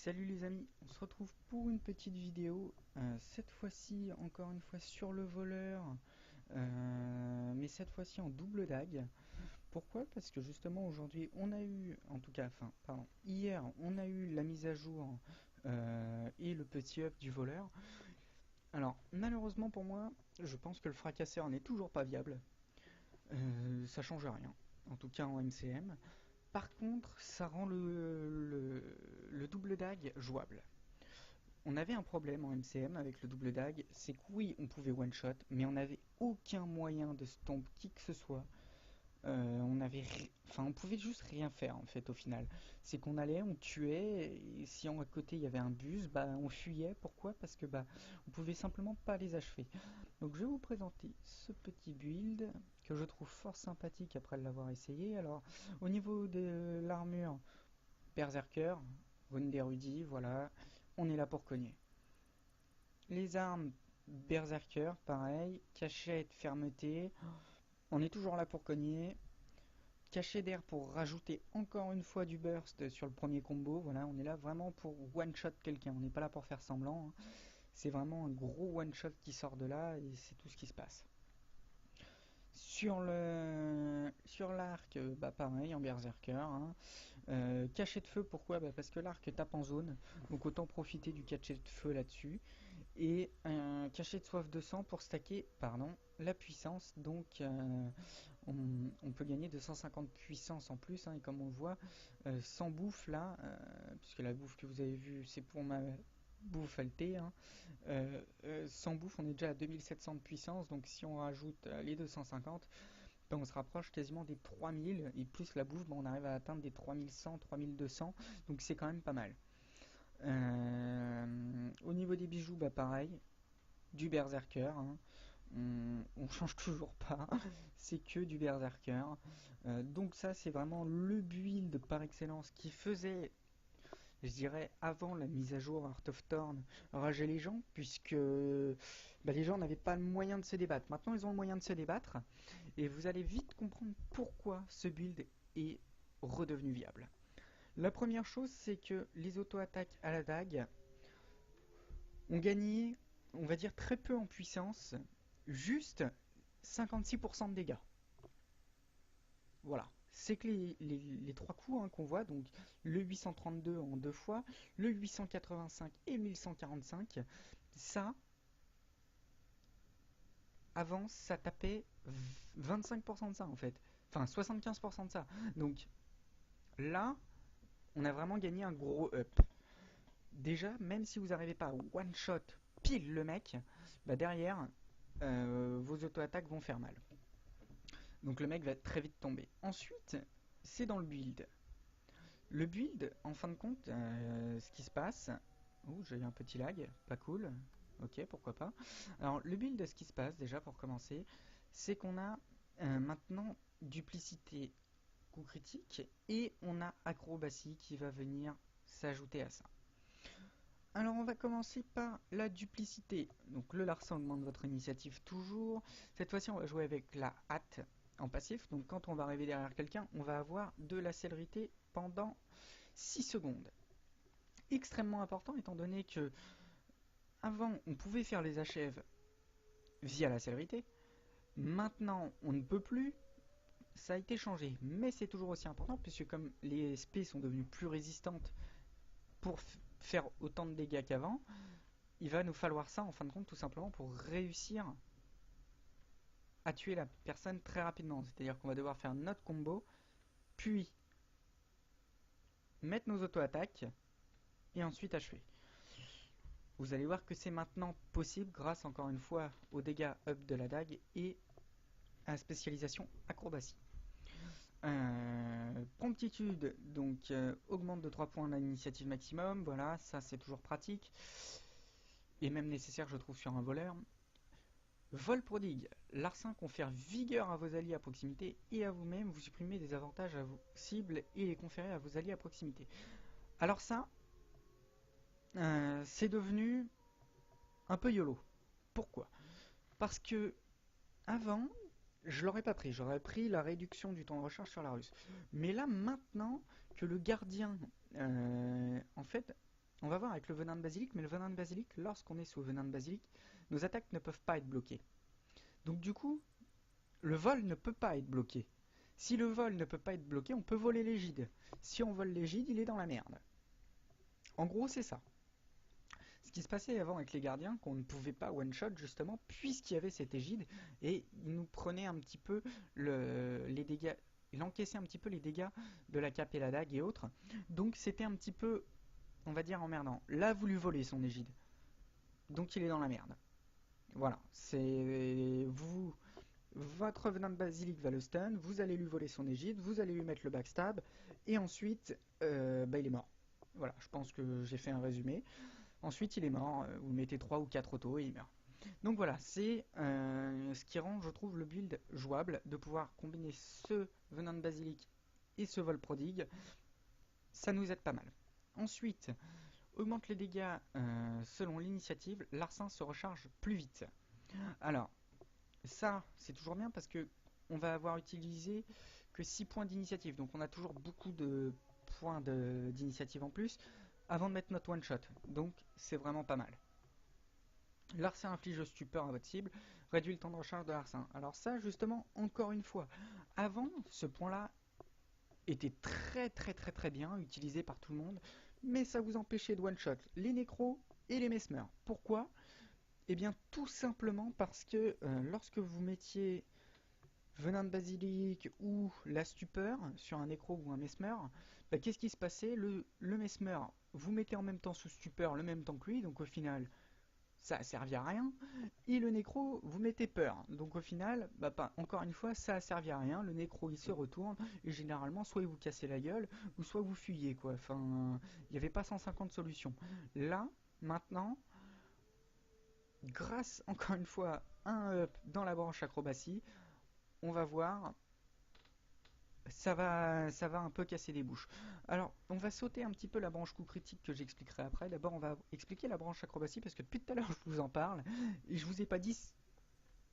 Salut les amis, on se retrouve pour une petite vidéo, cette fois-ci encore une fois sur le voleur, mais cette fois-ci en double dague. Pourquoi? Parce que justement aujourd'hui on a eu, en tout cas, enfin pardon, hier on a eu la mise à jour et le petit up du voleur. Alors malheureusement pour moi, je pense que le fracasseur n'est toujours pas viable, ça change rien, en tout cas en MCM. Par contre, ça rend le double dague jouable. On avait un problème en MCM avec le double dague, c'est que oui, on pouvait one shot, mais on n'avait aucun moyen de stomp qui que ce soit. On pouvait juste rien faire en fait au final. C'est qu'on allait, on tuait, et si à côté il y avait un bus, bah on fuyait. Pourquoi? Parce que bah on pouvait simplement pas les achever. Donc je vais vous présenter ce petit build que je trouve fort sympathique après l'avoir essayé. Alors au niveau de l'armure, Berserker, Rune d'érudit, voilà, on est là pour cogner. Les armes, Berserker, pareil, cachette, fermeté, on est toujours là pour cogner. Cachet d'air pour rajouter encore une fois du burst sur le premier combo, voilà, on est là vraiment pour one-shot quelqu'un, on n'est pas là pour faire semblant, hein. C'est vraiment un gros one-shot qui sort de là et c'est tout ce qui se passe. Sur l'arc, bah pareil en berserker, hein. Cachet de feu, pourquoi? Bah parce que l'arc tape en zone, donc autant profiter du cachet de feu là-dessus. Et un cachet de soif de sang pour stacker, pardon, la puissance. Donc on peut gagner 250 puissance en plus, hein, et comme on le voit, sans bouffe là, puisque la bouffe que vous avez vue c'est pour ma bouffe LT, hein, sans bouffe on est déjà à 2700 de puissance, donc si on rajoute les 250, ben, on se rapproche quasiment des 3000, et plus la bouffe, ben, on arrive à atteindre des 3100, 3200, donc c'est quand même pas mal. Au niveau des bijoux, bah pareil, du berserker, hein. On change toujours pas, c'est que du berserker. Donc ça c'est vraiment le build par excellence qui faisait, je dirais, avant la mise à jour Heart of Thorn, rager les gens, puisque bah, les gens n'avaient pas le moyen de se débattre. Maintenant ils ont le moyen de se débattre, et vous allez vite comprendre pourquoi ce build est redevenu viable. La première chose, c'est que les auto-attaques à la dague ont gagné, on va dire, très peu en puissance, juste 56% de dégâts. Voilà. C'est que les trois coups, hein, qu'on voit, donc le 832 en deux fois, le 885 et 1145, ça, avant, ça tapait 25% de ça en fait. Enfin, 75% de ça. Donc là, on a vraiment gagné un gros up. Déjà, même si vous n'arrivez pas à one shot pile le mec, bah derrière, vos auto-attaques vont faire mal. Donc le mec va très vite tomber. Ensuite, c'est dans le build. Le build, en fin de compte, ce qui se passe... Ouh, j'ai eu un petit lag, pas cool. Ok, pourquoi pas. Alors, le build, ce qui se passe, déjà pour commencer, c'est qu'on a maintenant duplicité coup critique et on a acrobatie qui va venir s'ajouter à ça. Alors on va commencer par la duplicité. Donc le larcin augmente votre initiative toujours. Cette fois-ci on va jouer avec la hâte en passif. Donc quand on va arriver derrière quelqu'un, on va avoir de la célérité pendant 6 secondes. Extrêmement important étant donné que avant on pouvait faire les achèves via la célérité. Maintenant on ne peut plus. Ça a été changé, mais c'est toujours aussi important puisque comme les SP sont devenues plus résistantes pour faire autant de dégâts qu'avant, il va nous falloir ça en fin de compte tout simplement pour réussir à tuer la personne très rapidement. C'est-à-dire qu'on va devoir faire notre combo, puis mettre nos auto-attaques et ensuite achever. Vous allez voir que c'est maintenant possible grâce encore une fois aux dégâts up de la dague et à la spécialisation acrobatie. Promptitude, donc augmente de 3 points l'initiative maximum, voilà, ça c'est toujours pratique et même nécessaire je trouve sur un voleur. Vol prodigue, larcin confère vigueur à vos alliés à proximité et à vous-même, vous supprimez des avantages à vos cibles et les conférez à vos alliés à proximité. Alors ça, c'est devenu un peu YOLO. Pourquoi? Parce que avant, je l'aurais pas pris, j'aurais pris la réduction du temps de recharge sur la russe. Mais là, maintenant que le gardien, en fait, On va voir avec le venin de basilic, mais le venin de basilic, lorsqu'on est sous venin de basilic, nos attaques ne peuvent pas être bloquées. Donc du coup, le vol ne peut pas être bloqué. Si le vol ne peut pas être bloqué, on peut voler l'égide. Si on vole l'égide, il est dans la merde. En gros, c'est ça. Ce qui se passait avant avec les gardiens, qu'on ne pouvait pas one-shot justement, puisqu'il y avait cette égide, et il nous prenait un petit peu les dégâts, il encaissait un petit peu les dégâts de la cape et la dague et autres. Donc c'était un petit peu, on va dire, emmerdant. Là, a voulu voler son égide. Donc il est dans la merde. Voilà, c'est vous. Votre venin de basilic va le stun, vous allez lui voler son égide, vous allez lui mettre le backstab, et ensuite, il est mort. Voilà, je pense que j'ai fait un résumé. Ensuite, il est mort, vous mettez 3 ou 4 autos et il meurt. Donc voilà, c'est ce qui rend, je trouve, le build jouable, de pouvoir combiner ce venin de basilic et ce vol prodigue. Ça nous aide pas mal. Ensuite, augmente les dégâts selon l'initiative, l'arsen se recharge plus vite. Alors, ça, c'est toujours bien parce que on va avoir utilisé que 6 points d'initiative. Donc on a toujours beaucoup de points d'initiative en plus avant de mettre notre one shot. Donc c'est vraiment pas mal. Larcin inflige stupeur à votre cible, réduit le temps de recharge de Larcin. Alors ça, justement, encore une fois, avant, ce point-là était très bien utilisé par tout le monde, mais ça vous empêchait de one-shot les nécros et les mesmers. Pourquoi? Eh bien, tout simplement parce que lorsque vous mettiez venin de basilic ou la stupeur sur un nécro ou un mesmer, bah, qu'est-ce qui se passait? Le mesmer, vous mettez en même temps sous stupeur le même temps que lui, donc au final, ça a servi à rien. Et le nécro, vous mettez peur. Donc au final, encore une fois, ça a servi à rien. Le nécro, il se retourne. Et généralement, soit il vous cassez la gueule, ou soit vous fuyez, quoi. Enfin, il n'y avait pas 150 solutions. Là, maintenant, grâce, encore une fois, à un up dans la branche acrobatie, on va voir, ça va un peu casser les bouches. Alors, on va sauter un petit peu la branche coup critique que j'expliquerai après. D'abord, on va expliquer la branche acrobatie parce que depuis tout à l'heure, je vous en parle et je vous ai pas dit ce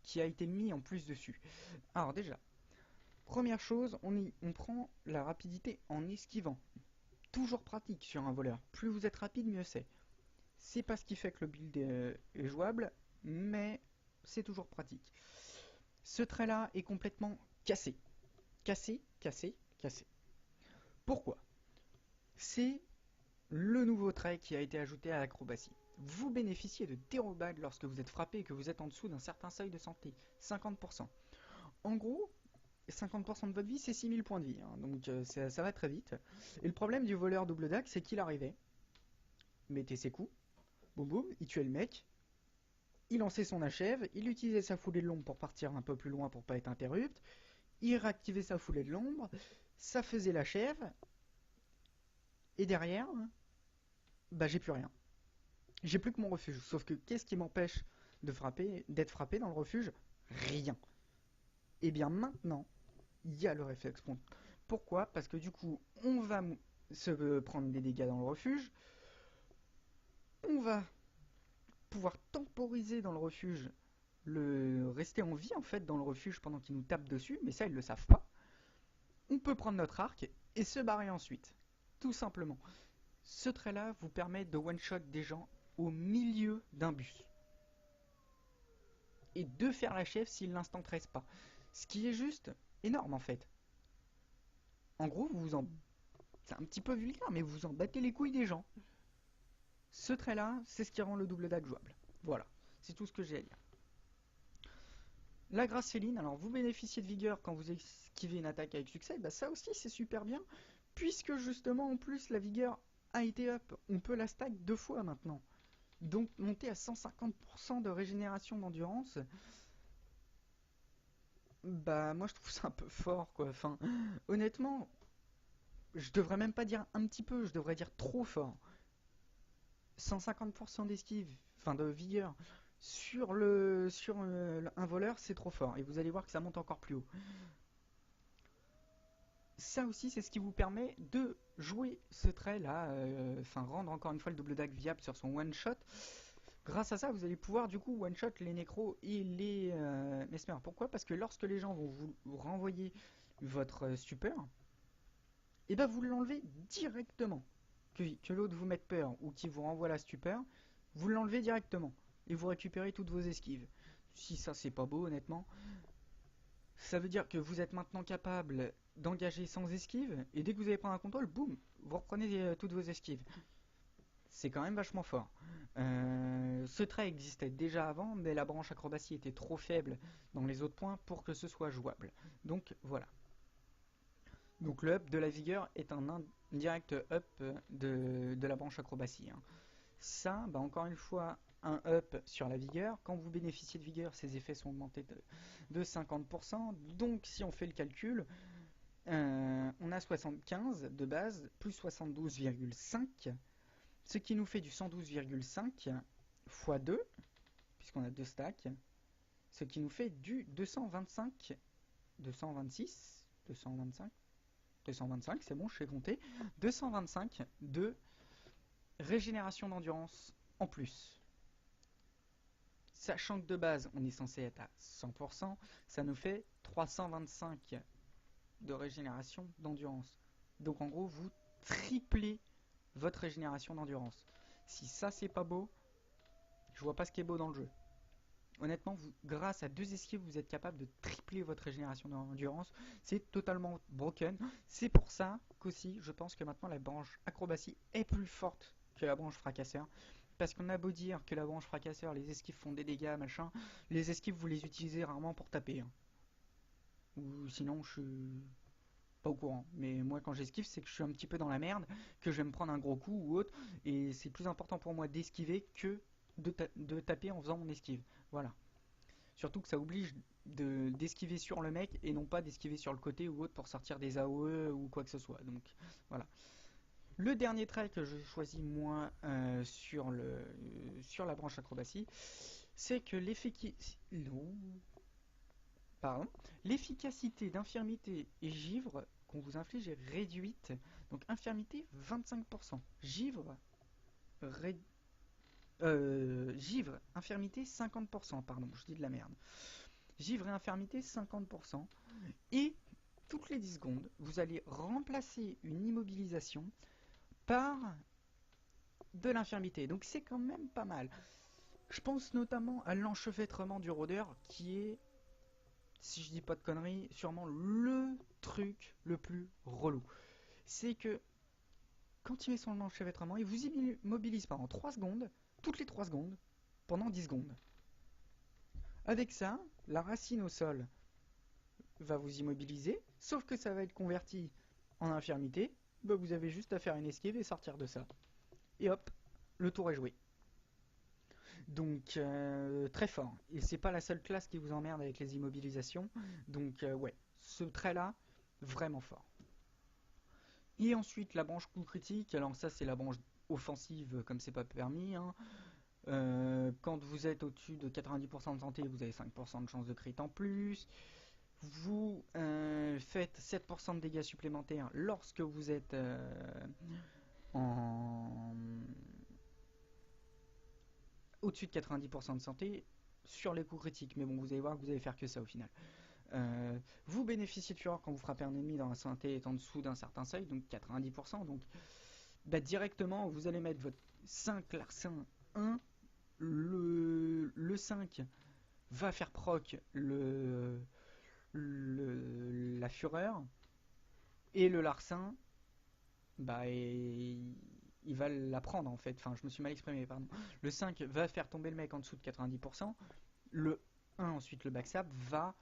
qui a été mis en plus dessus. Alors déjà, première chose, on prend la rapidité en esquivant. Toujours pratique sur un voleur. Plus vous êtes rapide, mieux c'est. C'est pas ce qui fait que le build est jouable, mais c'est toujours pratique. Ce trait-là est complètement cassé. Cassé. Pourquoi? C'est le nouveau trait qui a été ajouté à l'acrobatie. Vous bénéficiez de dérobade lorsque vous êtes frappé et que vous êtes en dessous d'un certain seuil de santé. 50%. En gros, 50% de votre vie, c'est 6000 points de vie. Hein, donc ça va très vite. Et le problème du voleur double dague, c'est qu'il arrivait, il mettait ses coups, boum boum, il tuait le mec, il lançait son achève, il utilisait sa foulée de l'ombre pour partir un peu plus loin pour pas être interrupt, il réactivait sa foulée de l'ombre, ça faisait l'achève, et derrière, j'ai plus rien. J'ai plus que mon refuge. Sauf que qu'est-ce qui m'empêche d'être frappé dans le refuge? Rien. Et bien maintenant, il y a le réflexe point. Pourquoi? Parce que du coup, on va se prendre des dégâts dans le refuge. On va pouvoir temporiser dans le refuge, rester en vie en fait dans le refuge pendant qu'ils nous tapent dessus, mais ça ils le savent pas. On peut prendre notre arc et se barrer ensuite. Tout simplement. Ce trait-là vous permet de one-shot des gens au milieu d'un bus. Et de faire la chef s'il l'instant 13 pas. Ce qui est juste énorme en fait. En gros, c'est un petit peu vulgaire, mais vous en battez les couilles des gens. Ce trait-là, c'est ce qui rend le double dague jouable. Voilà, c'est tout ce que j'ai à dire. La grâce féline, alors vous bénéficiez de vigueur quand vous esquivez une attaque avec succès, ça aussi c'est super bien, puisque justement en plus la vigueur a été up, on peut la stack 2 fois maintenant. Donc monter à 150% de régénération d'endurance, moi je trouve ça un peu fort quoi. Enfin, honnêtement, je devrais même pas dire un petit peu, je devrais dire trop fort. 150% d'esquive, enfin de vigueur, sur un voleur, c'est trop fort. Et vous allez voir que ça monte encore plus haut. Ça aussi, c'est ce qui vous permet de jouer ce trait-là, rendre encore une fois le double dague viable sur son one-shot. Grâce à ça, vous allez pouvoir du coup one-shot les nécros et les mesmers. Pourquoi? Parce que lorsque les gens vont vous renvoyer votre stupeur, et vous l'enlevez directement. que l'autre vous mette peur ou qu'il vous renvoie la stupeur, vous l'enlevez directement et vous récupérez toutes vos esquives. Si ça c'est pas beau honnêtement, ça veut dire que vous êtes maintenant capable d'engager sans esquive et dès que vous allez prendre un contrôle, boum, vous reprenez toutes vos esquives. C'est quand même vachement fort. Ce trait existait déjà avant, mais la branche acrobatie était trop faible dans les autres points pour que ce soit jouable. Donc voilà. Donc le up de la vigueur est un indirect up de la branche acrobatie, hein. Ça, bah encore une fois, un up sur la vigueur. Quand vous bénéficiez de vigueur, ces effets sont augmentés de 50%. Donc si on fait le calcul, on a 75 de base, plus 72,5, ce qui nous fait du 112,5 x 2, puisqu'on a deux stacks, ce qui nous fait du 225, 226, 225, 225, c'est bon, je sais compter, 225 de régénération d'endurance en plus. Sachant que de base, on est censé être à 100%, ça nous fait 325 de régénération d'endurance. Donc en gros, vous triplez votre régénération d'endurance. Si ça, c'est pas beau, je vois pas ce qui est beau dans le jeu. Honnêtement, grâce à deux esquives, vous êtes capable de tripler votre régénération d'endurance. C'est totalement broken. C'est pour ça qu'aussi, je pense que maintenant la branche acrobatie est plus forte que la branche fracasseur. Parce qu'on a beau dire que la branche fracasseur, les esquives font des dégâts, machin. Les esquives, vous les utilisez rarement pour taper, hein. Ou sinon, je suis pas au courant. Mais moi, quand j'esquive, c'est que je suis un petit peu dans la merde, que je vais me prendre un gros coup ou autre. Et c'est plus important pour moi d'esquiver que de taper en faisant mon esquive. Voilà. Surtout que ça oblige d'esquiver sur le mec et non pas d'esquiver sur le côté ou autre pour sortir des AOE ou quoi que ce soit. Donc voilà. Le dernier trait que je choisis moi sur la branche acrobatie, c'est que l'efficacité d'infirmité et givre qu'on vous inflige est réduite. Donc infirmité 25%. Givre, infirmité 50%, pardon, je dis de la merde. Givre et infirmité 50%. Et toutes les 10 secondes, vous allez remplacer une immobilisation par de l'infirmité. Donc c'est quand même pas mal. Je pense notamment à l'enchevêtrement du rôdeur qui est, si je dis pas de conneries, sûrement le truc le plus relou. C'est que quand il met son enchevêtrement, il vous immobilise pendant 3 secondes, toutes les 3 secondes, pendant 10 secondes. Avec ça, la racine au sol va vous immobiliser, sauf que ça va être converti en infirmité. Bah, vous avez juste à faire une esquive et sortir de ça. Et hop, le tour est joué. Donc très fort. Et c'est pas la seule classe qui vous emmerde avec les immobilisations. Donc ouais, ce trait là, vraiment fort. Et ensuite la branche coup critique, alors ça c'est la branche offensive comme c'est pas permis, hein. Quand vous êtes au-dessus de 90% de santé, vous avez 5% de chance de crit en plus. Vous faites 7% de dégâts supplémentaires lorsque vous êtes en au-dessus de 90% de santé sur les coups critiques. Mais bon, vous allez voir que vous allez faire que ça au final. Vous bénéficiez de fureur quand vous frappez un ennemi dans la santé est en dessous d'un certain seuil, donc 90%. Donc bah, directement, vous allez mettre votre 5 larcin 1. Le 5 va faire proc la fureur. Et le larcin, bah, il va la prendre en fait. Enfin, je me suis mal exprimé, pardon. Le 5 va faire tomber le mec en dessous de 90%. Le 1, ensuite le backstab, va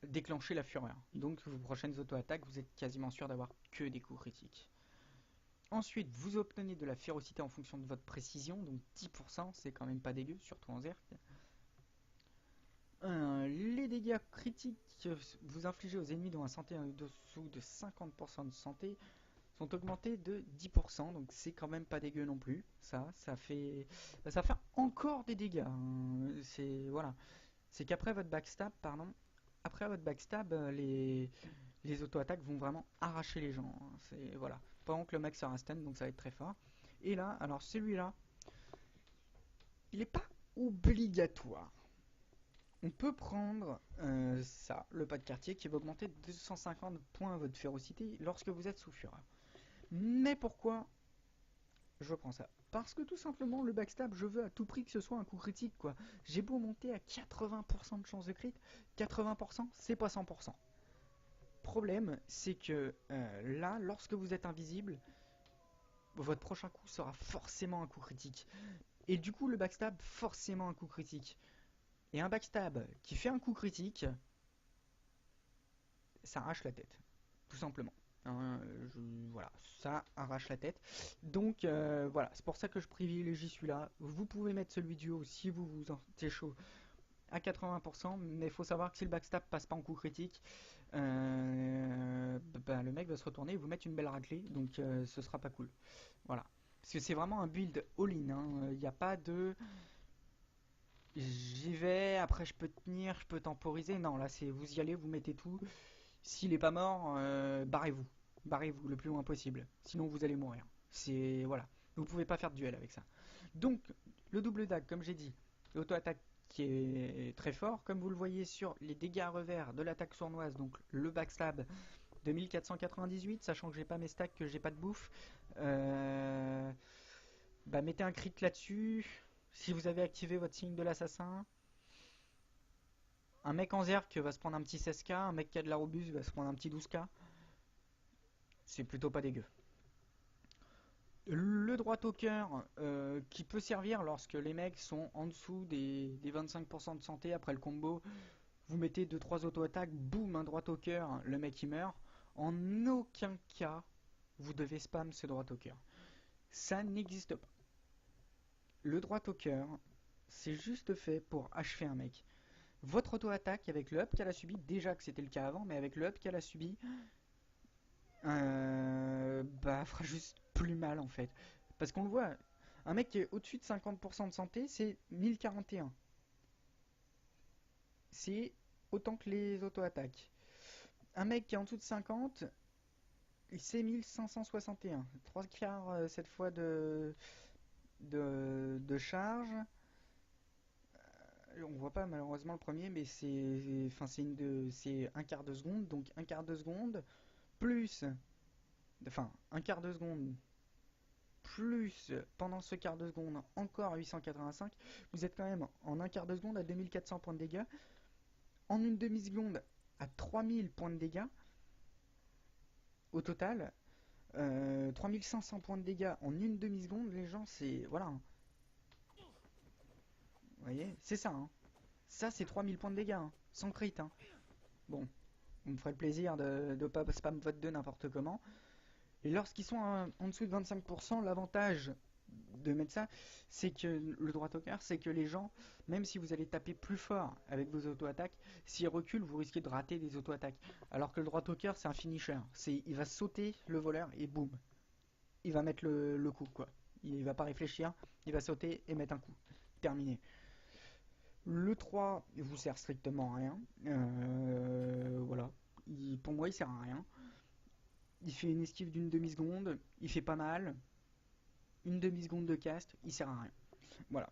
déclencher la fureur. Donc, vos prochaines auto-attaques, vous êtes quasiment sûr d'avoir que des coups critiques. Ensuite, vous obtenez de la férocité en fonction de votre précision, donc 10%, c'est quand même pas dégueu, surtout en Zerk. Les dégâts critiques vous infligez aux ennemis dont la santé est en dessous de 50% de santé sont augmentés de 10%, donc c'est quand même pas dégueu non plus. Ça fait encore des dégâts, hein. C'est voilà, c'est qu'après votre backstab, après votre backstab, les auto-attaques vont vraiment arracher les gens, hein. C'est voilà, pendant que le mec sera stun, donc ça va être très fort. Et là, alors celui-là, il n'est pas obligatoire. On peut prendre ça, le pas de quartier, qui va augmenter de 250 points votre férocité lorsque vous êtes sous fureur. Mais pourquoi je prends ça. Parce que tout simplement, le backstab, je veux à tout prix que ce soit un coup critique, quoi. J'ai beau monter à 80% de chance de crit, 80%, c'est pas 100%. Problème, c'est que là, lorsque vous êtes invisible, votre prochain coup sera forcément un coup critique. Et du coup, le backstab, forcément un coup critique. Et un backstab qui fait un coup critique, ça arrache la tête, tout simplement. Hein, voilà, ça arrache la tête. Donc voilà, c'est pour ça que je privilégie celui-là. Vous pouvez mettre celui du haut si vous vous en sentez chaud à 80%, mais il faut savoir que si le backstab passe pas en coup critique, le mec va se retourner et vous mettre une belle raclée, donc ce sera pas cool. Voilà. Parce que c'est vraiment un build all-in, hein. Il n'y a pas de j'y vais, après je peux tenir, je peux temporiser. Non, là c'est vous y allez, vous mettez tout. S'il est pas mort, barrez-vous. Barrez-vous le plus loin possible. Sinon vous allez mourir. C'est voilà. Vous pouvez pas faire de duel avec ça. Donc le double dague, comme j'ai dit, l'auto-attaque qui est très fort, comme vous le voyez sur les dégâts à revers de l'attaque sournoise, donc le backstab de 1498, sachant que j'ai pas mes stacks, que j'ai pas de bouffe. Mettez un crit là-dessus. Si vous avez activé votre signe de l'assassin, un mec en zerk va se prendre un petit 16k, un mec qui a de la robuste va se prendre un petit 12k. C'est plutôt pas dégueu. Le droit au cœur qui peut servir lorsque les mecs sont en dessous des 25% de santé après le combo. Vous mettez 2-3 auto-attaques, boum, un droit au cœur, le mec il meurt. En aucun cas, vous devez spam ce droit au cœur. Ça n'existe pas. Le droit au cœur, c'est juste fait pour achever un mec. Votre auto-attaque avec le up qu'elle a subi, déjà que c'était le cas avant, mais avec le up qu'elle a subi, fera juste plus mal en fait. Parce qu'on le voit, un mec qui est au-dessus de 50% de santé, c'est 1041. C'est autant que les auto-attaques. Un mec qui est en dessous de 50, c'est 1561. 3 quarts cette fois de charge. On voit pas malheureusement le premier, mais c'est un quart de seconde, donc un quart de seconde plus, un quart de seconde plus pendant ce quart de seconde encore 885, vous êtes quand même en un quart de seconde à 2400 points de dégâts, en une demi-seconde à 3000 points de dégâts au total, 3500 points de dégâts en une demi-seconde, les gens, c'est voilà. Vous voyez, c'est ça, hein. Ça, c'est 3000 points de dégâts, hein, sans crit, hein. Bon, vous me ferez le plaisir de ne pas spam vote 2 n'importe comment. Et lorsqu'ils sont en dessous de 25%, l'avantage de mettre ça, c'est que le droit au cœur, c'est que les gens, même si vous allez taper plus fort avec vos auto-attaques, s'ils reculent, vous risquez de rater des auto-attaques. Alors que le droit au cœur, c'est un finisher. Il va sauter le voleur et boum, il va mettre le coup, quoi. Il va pas réfléchir, il va sauter et mettre un coup. Terminé. Le 3 il vous sert strictement à rien. Voilà. Pour moi, il sert à rien. Il fait une esquive d'une demi-seconde, il fait pas mal. Une demi-seconde de cast, il sert à rien. Voilà.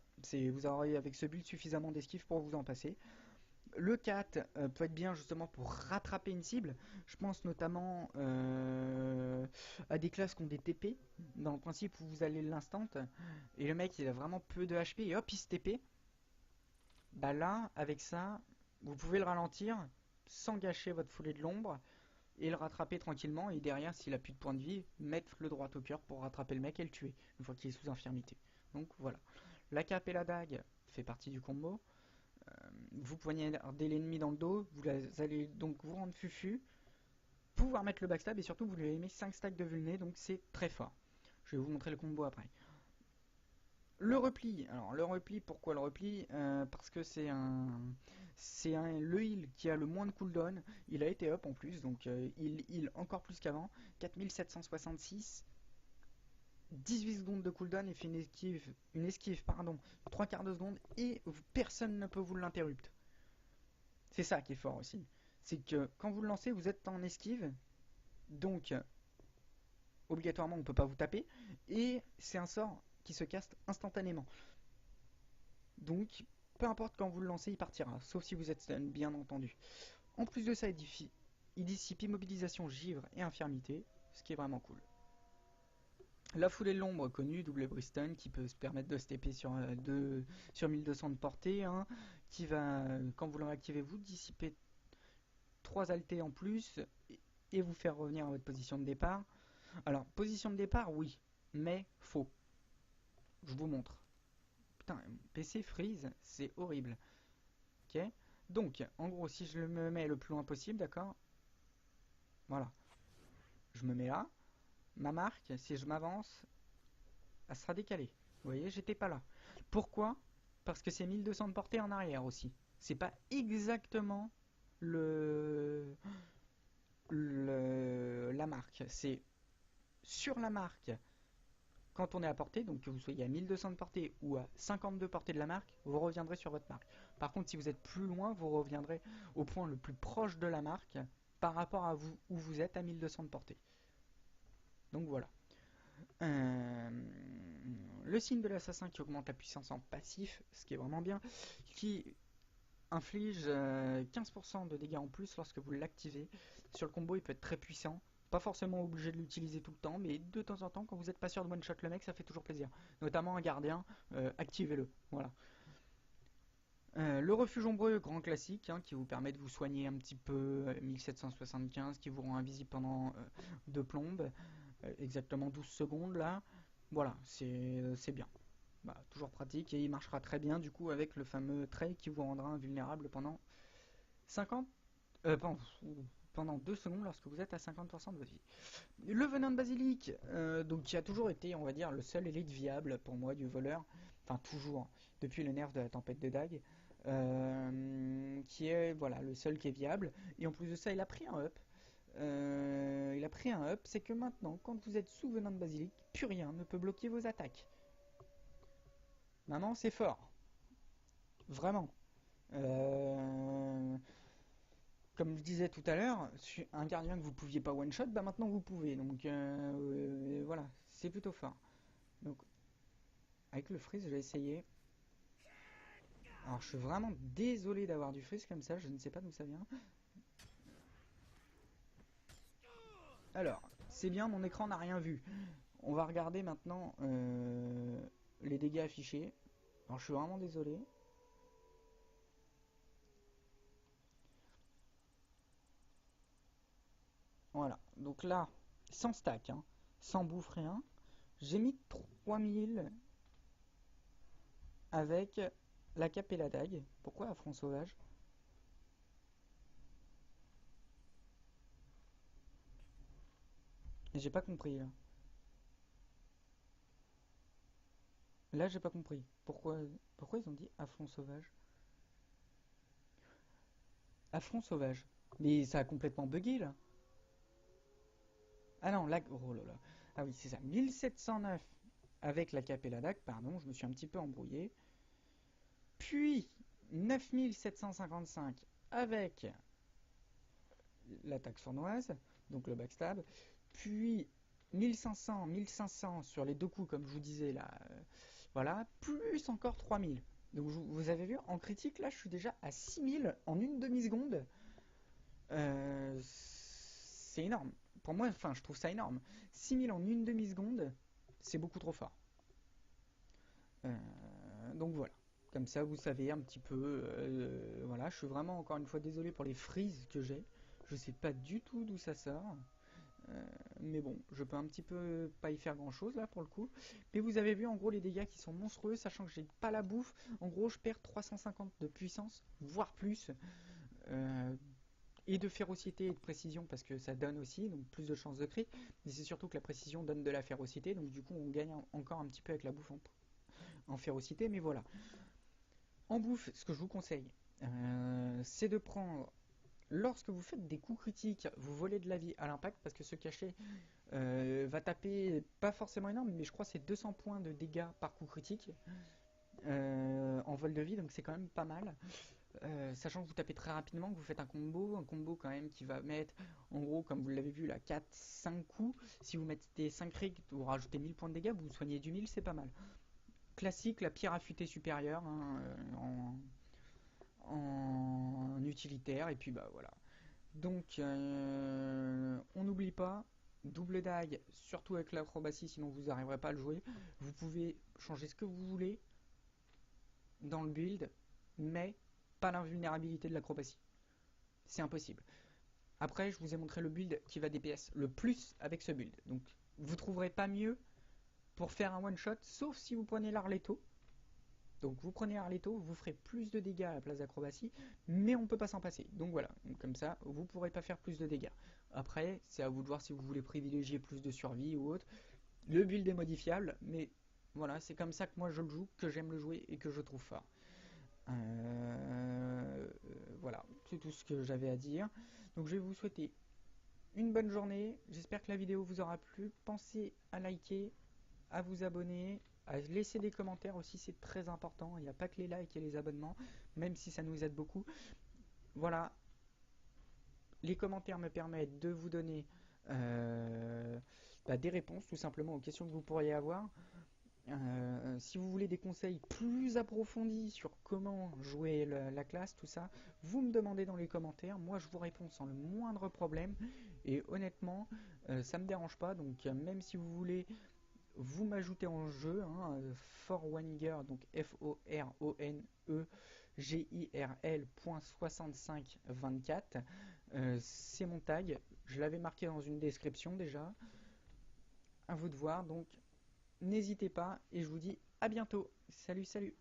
Vous aurez avec ce build suffisamment d'esquive pour vous en passer. Le 4 peut être bien justement pour rattraper une cible. Je pense notamment à des classes qui ont des TP, dans le principe où vous allez l'instant, et le mec il a vraiment peu de HP, et hop il se TP. Bah là, avec ça, vous pouvez le ralentir sans gâcher votre foulée de l'ombre, et le rattraper tranquillement, et derrière, s'il a plus de points de vie, mettre le droit au cœur pour rattraper le mec et le tuer, une fois qu'il est sous infirmité. Donc voilà. La cape et la dague fait partie du combo. Vous poignardez l'ennemi dans le dos, vous allez donc vous rendre fufu, pouvoir mettre le backstab et surtout vous lui avez mis 5 stacks de vulné, donc c'est très fort. Je vais vous montrer le combo après. Le repli, alors le repli, pourquoi le repli Parce que le heal qui a le moins de cooldown, il a été up en plus, donc il heal encore plus qu'avant, 4766, 18 secondes de cooldown et fait une esquive, pardon, 3 quarts de seconde et personne ne peut vous l'interrupt. C'est ça qui est fort aussi. C'est que quand vous le lancez, vous êtes en esquive, donc obligatoirement on ne peut pas vous taper, et c'est un sort qui se caste instantanément. Donc peu importe quand vous le lancez, il partira, sauf si vous êtes stun, bien entendu. En plus de ça, il dissipe immobilisation, givre et infirmité, ce qui est vraiment cool. La foulée de l'ombre connue, double Briston, qui peut se permettre de se TP sur 1200 de portée, hein, qui va, quand vous l'activez, vous dissiper 3 altés en plus et vous faire revenir à votre position de départ. Alors, position de départ, oui, mais faux. Je vous montre. Putain, PC freeze, c'est horrible. Ok. Donc, en gros, si je me mets le plus loin possible, d'accord. Voilà. Je me mets là. Ma marque, si je m'avance, elle sera décalée. Vous voyez, j'étais pas là. Pourquoi? Parce que c'est 1200 de portée en arrière aussi. C'est pas exactement le, la marque. C'est sur la marque. Quand on est à portée, donc que vous soyez à 1200 de portée ou à 52 portée de la marque, vous reviendrez sur votre marque. Par contre, si vous êtes plus loin, vous reviendrez au point le plus proche de la marque par rapport à vous où vous êtes à 1200 de portée. Donc voilà. Euh, le signe de l'assassin qui augmente la puissance en passif, ce qui est vraiment bien, qui inflige 15% de dégâts en plus lorsque vous l'activez. Sur le combo, il peut être très puissant. Pas forcément obligé de l'utiliser tout le temps, mais de temps en temps, quand vous n'êtes pas sûr de one-shot le mec, ça fait toujours plaisir. Notamment un gardien, activez-le. Voilà. Le refuge ombreux, grand classique, hein, qui vous permet de vous soigner un petit peu, 1775, qui vous rend invisible pendant 2 plombes, exactement 12 secondes là. Voilà, c'est bien. Bah, toujours pratique et il marchera très bien du coup avec le fameux trait qui vous rendra invulnérable pendant 50 pendant 2 secondes lorsque vous êtes à 50% de votre vie. Le venin de basilic, donc qui a toujours été, on va dire, le seul élite viable pour moi du voleur, enfin toujours, depuis le nerf de la tempête de dague, qui est voilà le seul qui est viable. Et en plus de ça, il a pris un up. C'est que maintenant, quand vous êtes sous venin de basilic, plus rien ne peut bloquer vos attaques. Maintenant, c'est fort. Vraiment. Euh, Comme je disais tout à l'heure, un gardien que vous pouviez pas one shot, bah maintenant vous pouvez. Donc voilà, c'est plutôt fort. Donc avec le freeze, je vais essayer. Alors je suis vraiment désolé d'avoir du freeze comme ça, je ne sais pas d'où ça vient. Alors, c'est bien, mon écran n'a rien vu. On va regarder maintenant les dégâts affichés. Alors je suis vraiment désolé. Voilà, donc là, sans stack, hein, sans bouffe, rien. J'ai mis 3000 avec la cape et la dague. Pourquoi affront sauvage? J'ai pas compris là. Là, j'ai pas compris. Pourquoi ils ont dit affront sauvage? Affront sauvage. Mais ça a complètement bugué là. Ah non, là, oh là là. Ah oui, c'est ça. 1709 avec la cape et la dague, pardon, je me suis un petit peu embrouillé. Puis 9755 avec l'attaque sournoise, donc le backstab. Puis 1500 sur les deux coups, comme je vous disais là. Voilà, plus encore 3000. Donc vous avez vu, en critique, là, je suis déjà à 6000 en une demi-seconde. C'est énorme. Pour moi, enfin, je trouve ça énorme. 6000 en une demi-seconde, c'est beaucoup trop fort. Donc voilà. Comme ça, vous savez un petit peu. Voilà, je suis vraiment encore une fois désolé pour les frises que j'ai. Je sais pas du tout d'où ça sort. Mais bon, je peux un petit peu pas y faire grand chose là pour le coup. Mais vous avez vu en gros les dégâts qui sont monstrueux, sachant que j'ai pas la bouffe. En gros, je perds 350 de puissance, voire plus. Euh, et de férocité et de précision parce que ça donne aussi, donc plus de chances de crit. Mais c'est surtout que la précision donne de la férocité, donc du coup on gagne encore un petit peu avec la bouffe en férocité. Mais voilà. En bouffe, ce que je vous conseille, c'est de prendre. Lorsque vous faites des coups critiques, vous volez de la vie à l'impact parce que ce cachet va taper pas forcément énorme, mais je crois que c'est 200 points de dégâts par coup critique en vol de vie, donc c'est quand même pas mal. Sachant que vous tapez très rapidement, que vous faites un combo quand même qui va mettre en gros, comme vous l'avez vu là, 4-5 coups. Si vous mettez 5 crits, vous rajoutez 1000 points de dégâts, vous soignez du 1000, c'est pas mal. Classique, la pierre affûtée supérieure hein, en utilitaire, et puis bah voilà. Donc on n'oublie pas, double dague, surtout avec l'acrobatie, sinon vous n'arriverez pas à le jouer. Vous pouvez changer ce que vous voulez dans le build, mais pas l'invulnérabilité de l'acrobatie. C'est impossible. Après, je vous ai montré le build qui va DPS le plus avec ce build. Donc, vous trouverez pas mieux pour faire un one shot, sauf si vous prenez l'Arletto. Donc, vous prenez l'Arletto, vous ferez plus de dégâts à la place d'acrobatie, mais on peut pas s'en passer. Donc voilà, donc, comme ça, vous pourrez pas faire plus de dégâts. Après, c'est à vous de voir si vous voulez privilégier plus de survie ou autre. Le build est modifiable, mais voilà, c'est comme ça que moi je le joue, que j'aime le jouer et que je trouve fort. Voilà, c'est tout ce que j'avais à dire. Donc je vais vous souhaiter une bonne journée. J'espère que la vidéo vous aura plu. Pensez à liker, à vous abonner, à laisser des commentaires aussi, c'est très important. Il n'y a pas que les likes et les abonnements, même si ça nous aide beaucoup. Voilà, les commentaires me permettent de vous donner des réponses tout simplement aux questions que vous pourriez avoir. Si vous voulez des conseils plus approfondis sur comment jouer la classe, tout ça, vous me demandez dans les commentaires. Moi, je vous réponds sans le moindre problème. Et honnêtement, ça me dérange pas. Donc, même si vous voulez vous m'ajouter en jeu, hein, Forwanger, donc FORONEGIRL.6524, c'est mon tag. Je l'avais marqué dans une description déjà. À vous de voir. Donc, n'hésitez pas et je vous dis à bientôt. Salut, salut.